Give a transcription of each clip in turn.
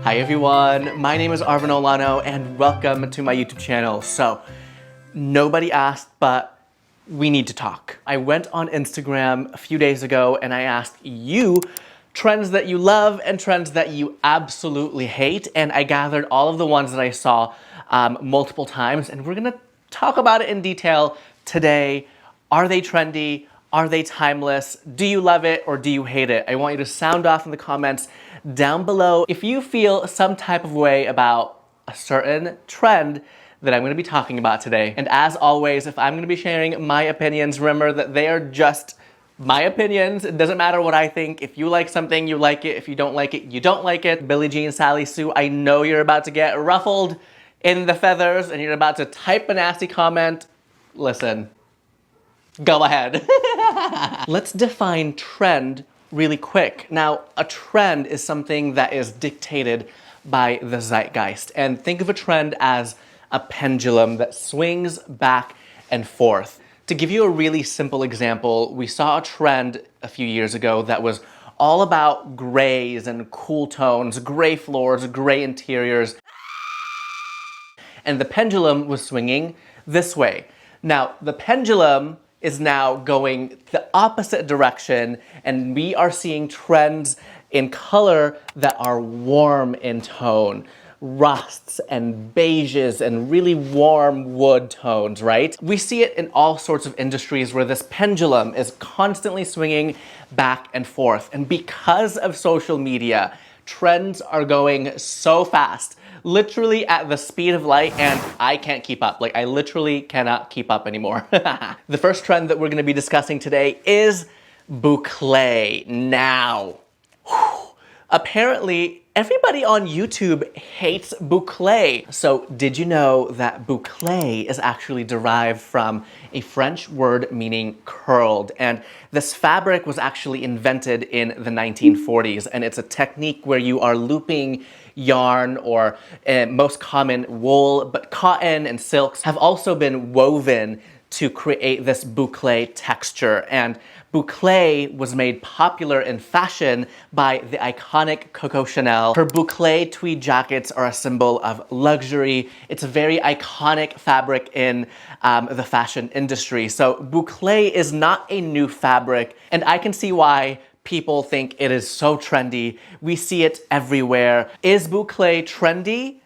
Hi everyone, my name is Arvin Olano and welcome to my YouTube channel. So, nobody asked, but we need to talk. I went on Instagram a few days ago and I asked you trends that you love and trends that you absolutely hate, and I gathered all of the ones that I saw multiple times, and we're gonna talk about it in detail today. Are they trendy? Are they timeless? Do you love it or do you hate it? I want you to sound off in the comments down below if you feel some type of way about a certain trend that I'm going to be talking about today. And as always, if I'm going to be sharing my opinions, remember that they are just my opinions. It doesn't matter what I think. If you like something, you like it. If you don't like it, you don't like it. Billie Jean, Sally Sue, I know you're about to get ruffled in the feathers and you're about to type a nasty comment. Listen, go ahead. Let's define trend really quick. Now, a trend is something that is dictated by the zeitgeist. And think of a trend as a pendulum that swings back and forth. To give you a really simple example, we saw a trend a few years ago that was all about grays and cool tones, gray floors, gray interiors. And the pendulum was swinging this way. Now, the pendulum is now going the opposite direction, and we are seeing trends in color that are warm in tone. Rusts and beiges and really warm wood tones, right? We see it in all sorts of industries where this pendulum is constantly swinging back and forth. And because of social media, trends are going so fast, literally at the speed of light, and I can't keep up. Like, I literally cannot keep up anymore. The first trend that we're gonna be discussing today is boucle. Now, apparently, everybody on YouTube hates boucle. So did you know that boucle is actually derived from a French word meaning curled? And this fabric was actually invented in the 1940s, and it's a technique where you are looping yarn or most common wool, but cotton and silks have also been woven to create this boucle texture. And boucle was made popular in fashion by the iconic Coco Chanel. Her boucle tweed jackets are a symbol of luxury. It's a very iconic fabric in the fashion industry. So boucle is not a new fabric, and I can see why people think it is so trendy. We see it everywhere. Is boucle trendy?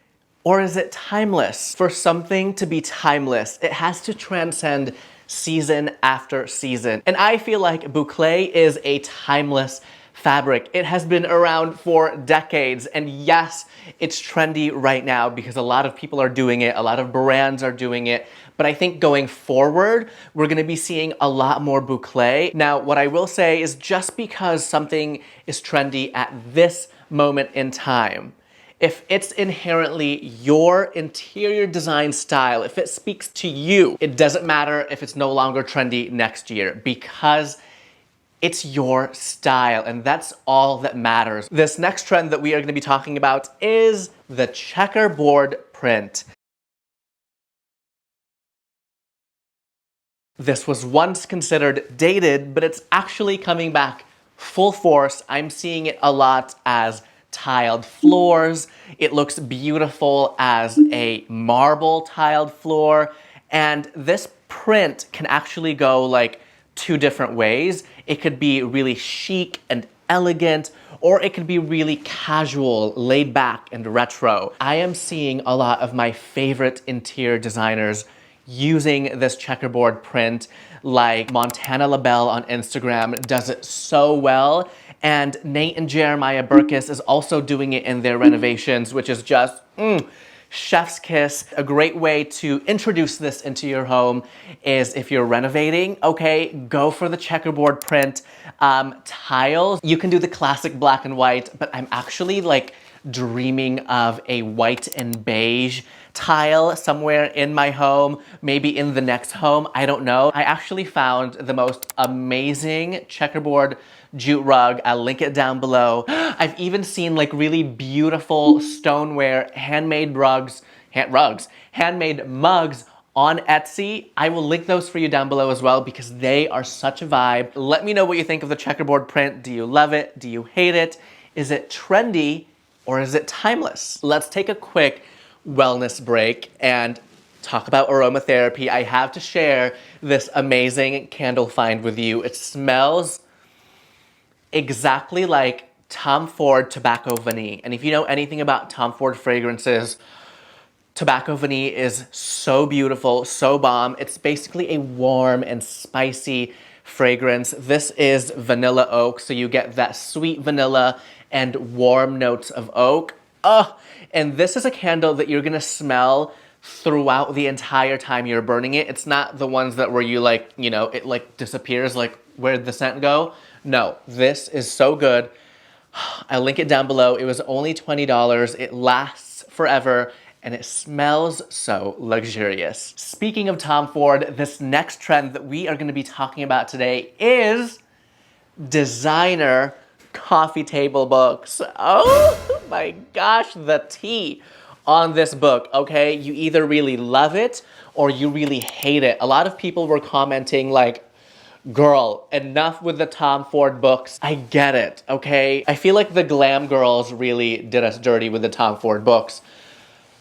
Or is it timeless? For something to be timeless, it has to transcend season after season. And I feel like boucle is a timeless fabric. It has been around for decades, and yes, it's trendy right now because a lot of people are doing it, a lot of brands are doing it, but I think going forward, we're gonna be seeing a lot more boucle. Now, what I will say is just because something is trendy at this moment in time, if it's inherently your interior design style, if it speaks to you, it doesn't matter if it's no longer trendy next year because it's your style, and that's all that matters. This next trend that we are going to be talking about is the checkerboard print. This was once considered dated, but it's actually coming back full force. I'm seeing it a lot as tiled floors. It looks beautiful as a marble tiled floor. And this print can actually go like two different ways. It could be really chic and elegant, or it could be really casual, laid back, and retro. I am seeing a lot of my favorite interior designers using this checkerboard print, like Montana LaBelle on Instagram does it so well. And Nate and Jeremiah Burkus is also doing it in their renovations, which is just chef's kiss. A great way to introduce this into your home is if you're renovating, okay, go for the checkerboard print. Tiles, you can do the classic black and white, but I'm actually like dreaming of a white and beige tile somewhere in my home, maybe in the next home, I don't know. I actually found the most amazing checkerboard jute rug. I'll link it down below. I've even seen like really beautiful stoneware, handmade handmade mugs on Etsy. I will link those for you down below as well because they are such a vibe. Let me know what you think of the checkerboard print. Do you love it? Do you hate it? Is it trendy? or is it timeless? Let's take a quick wellness break and talk about aromatherapy. I have to share this amazing candle find with you. It smells exactly like Tom Ford Tobacco Vanille. And if you know anything about Tom Ford fragrances, Tobacco Vanille is so beautiful, so bomb. It's basically a warm and spicy fragrance. This is vanilla oak, so you get that sweet vanilla and warm notes of oak. Oh, and this is a candle that you're gonna smell throughout the entire time you're burning it. It's not the ones that where you like, you know, it like disappears, like where'd the scent go? No, this is so good. I'll link it down below. It was only $20. It lasts forever and it smells so luxurious. Speaking of Tom Ford, this next trend that we are going to be talking about today is designer coffee table books. Oh my gosh, the tea on this book, okay? You either really love it or you really hate it. A lot of people were commenting like, girl, enough with the Tom Ford books. I get it, okay? I feel like the glam girls really did us dirty with the Tom Ford books.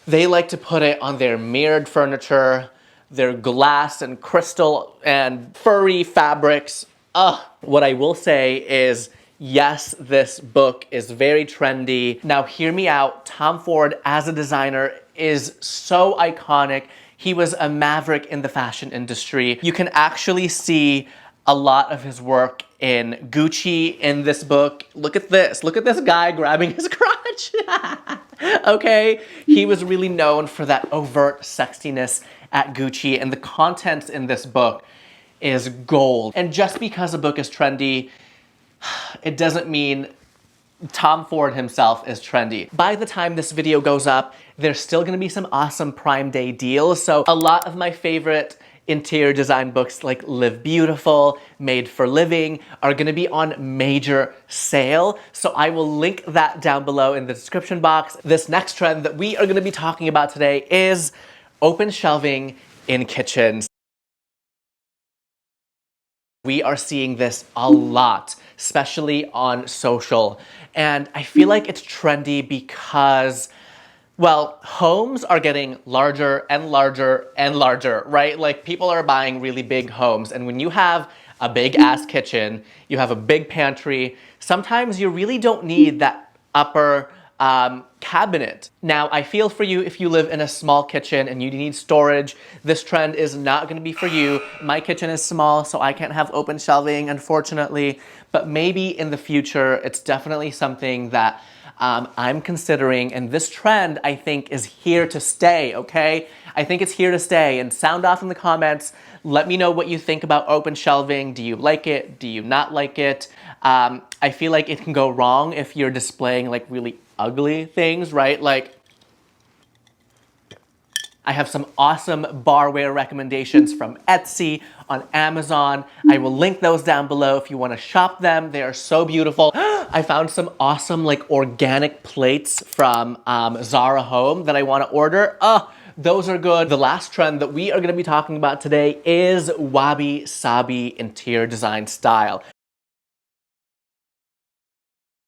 They like to put it on their mirrored furniture, their glass and crystal and furry fabrics. What I will say is, yes, this book is very trendy. Now hear me out. Tom Ford as a designer is so iconic. He was a maverick in the fashion industry. You can actually see a lot of his work in Gucci in this book. Look at this. Look at this guy grabbing his crotch. Okay? He was really known for that overt sexiness at Gucci, and the content in this book is gold. And just because a book is trendy, it doesn't mean Tom Ford himself is trendy. By the time this video goes up, there's still gonna be some awesome Prime Day deals. So a lot of my favorite interior design books like Live Beautiful, Made for Living are gonna be on major sale. So I will link that down below in the description box. This next trend that we are gonna be talking about today is open shelving in kitchens. We are seeing this a lot, especially on social. And I feel like it's trendy because, well, homes are getting larger and larger and larger, right? Like people are buying really big homes. And when you have a big ass kitchen, you have a big pantry, sometimes you really don't need that upper cabinet. Now, I feel for you if you live in a small kitchen and you need storage. This trend is not going to be for you. My kitchen is small, so I can't have open shelving, unfortunately. But maybe in the future, it's definitely something that I'm considering. And this trend, I think, is here to stay, okay? I think it's here to stay. And sound off in the comments. Let me know what you think about open shelving. Do you like it? Do you not like it? I feel like it can go wrong if you're displaying like really ugly things, right? Like, I have some awesome barware recommendations from Etsy, on Amazon. I will link those down below if you want to shop them. They are so beautiful. I found some awesome like organic plates from Zara Home that I want to order. Those are good. The last trend that we are going to be talking about today is Wabi Sabi interior design style.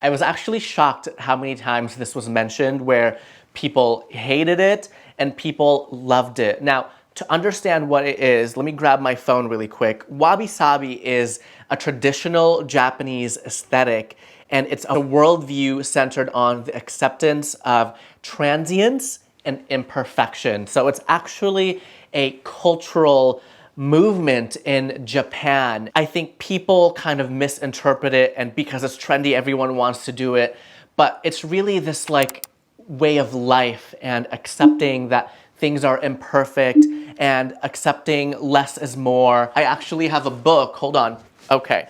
I was actually shocked at how many times this was mentioned where people hated it and people loved it. Now, to understand what it is, let me grab my phone really quick. Wabi Sabi is a traditional Japanese aesthetic, and it's a worldview centered on the acceptance of transience and imperfection. So it's actually a cultural movement in Japan. I think people kind of misinterpret it, and because it's trendy, everyone wants to do it. But it's really this like way of life and accepting that things are imperfect and accepting less is more. I actually have a book, hold on. Okay.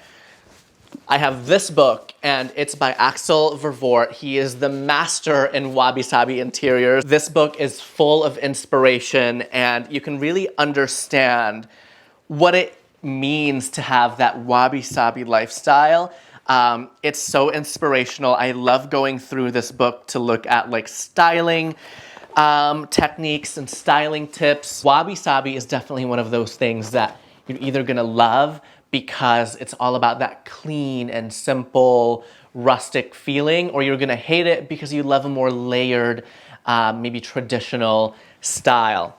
I have this book, and it's by Axel Vervoort. He is the master in Wabi Sabi interiors. This book is full of inspiration, and you can really understand what it means to have that Wabi Sabi lifestyle. It's so inspirational. I love going through this book to look at like styling techniques and styling tips. Wabi Sabi is definitely one of those things that you're either gonna love because it's all about that clean and simple, rustic feeling, or you're gonna hate it because you love a more layered, maybe traditional style.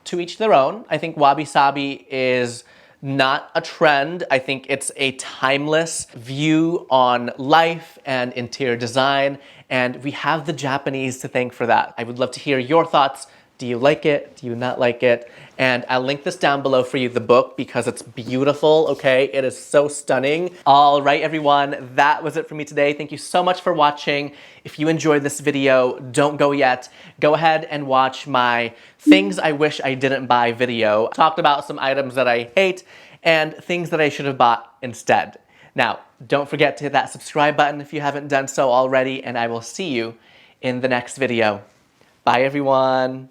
To each their own. I think Wabi Sabi is not a trend. I think it's a timeless view on life and interior design, and we have the Japanese to thank for that. I would love to hear your thoughts. Do you like it? Do you not like it? And I'll link this down below for you, the book, because it's beautiful, okay? It is so stunning. All right, everyone, that was it for me today. Thank you so much for watching. If you enjoyed this video, don't go yet. Go ahead and watch my Things I Wish I Didn't Buy video. I talked about some items that I hate and things that I should have bought instead. Now, don't forget to hit that subscribe button if you haven't done so already, and I will see you in the next video. Bye, everyone.